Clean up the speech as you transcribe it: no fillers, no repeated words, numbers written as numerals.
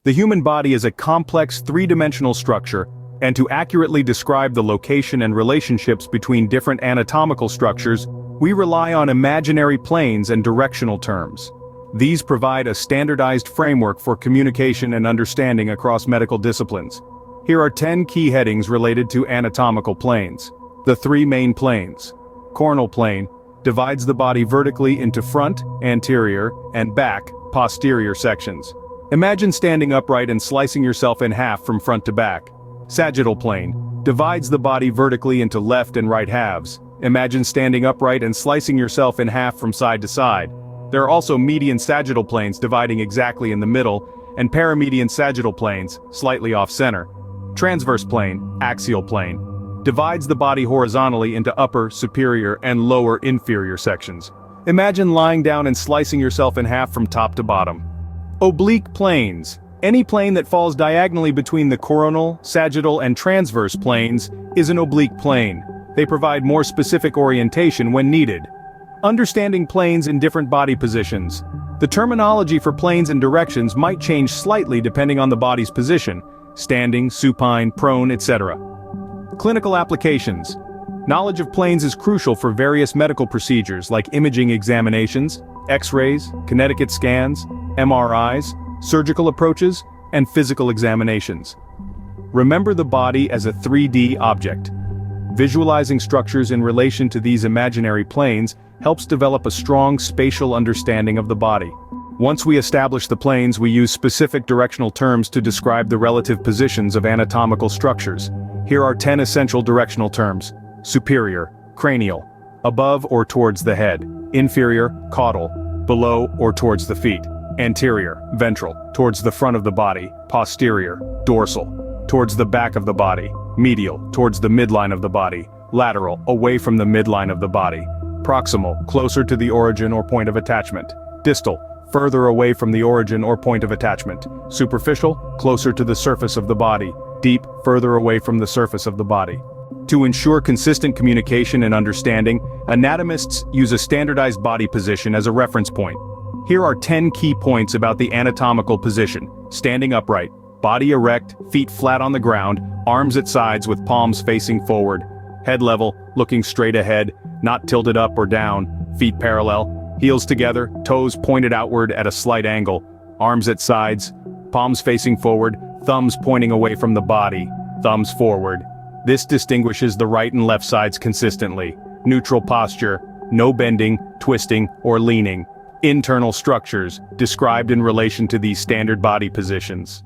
The human body is a complex three-dimensional structure, and to accurately describe the location and relationships between different anatomical structures, we rely on imaginary planes and directional terms. These provide a standardized framework for communication and understanding across medical disciplines. Here are 10 key headings related to anatomical planes. The three main planes. Coronal plane divides the body vertically into front, anterior, and back, posterior sections. Imagine standing upright and slicing yourself in half from front to back. Sagittal plane divides the body vertically into left and right halves. Imagine standing upright and slicing yourself in half from side to side. There are also median sagittal planes dividing exactly in the middle, and paramedian sagittal planes, slightly off-center. Transverse plane, axial plane, divides the body horizontally into upper, superior, and lower inferior sections. Imagine lying down and slicing yourself in half from top to bottom. Oblique planes. Any plane that falls diagonally between the coronal, sagittal, and transverse planes is an oblique plane. They provide more specific orientation when needed. Understanding planes in different body positions. The terminology for planes and directions might change slightly depending on the body's position: standing, supine, prone, etc. Clinical applications. Knowledge of planes is crucial for various medical procedures like imaging examinations, X-rays, kinetic scans, MRIs, surgical approaches, and physical examinations. Remember the body as a 3D object. Visualizing structures in relation to these imaginary planes helps develop a strong spatial understanding of the body. Once we establish the planes, we use specific directional terms to describe the relative positions of anatomical structures. Here are 10 essential directional terms. Superior, cranial, above or towards the head. Inferior, caudal, below or towards the feet. Anterior, ventral, towards the front of the body. Posterior, dorsal, towards the back of the body. Medial, towards the midline of the body. Lateral, away from the midline of the body. Proximal, closer to the origin or point of attachment. Distal, further away from the origin or point of attachment. Superficial, closer to the surface of the body. Deep, further away from the surface of the body. To ensure consistent communication and understanding, anatomists use a standardized body position as a reference point. Here are 10 key points about the anatomical position. Standing upright, body erect, feet flat on the ground, arms at sides with palms facing forward. Head level, looking straight ahead, not tilted up or down, feet parallel, heels together, toes pointed outward at a slight angle, arms at sides, palms facing forward, thumbs pointing away from the body, thumbs forward. This distinguishes the right and left sides consistently. Neutral posture, no bending, twisting, or leaning. Internal structures, described in relation to these standard body positions.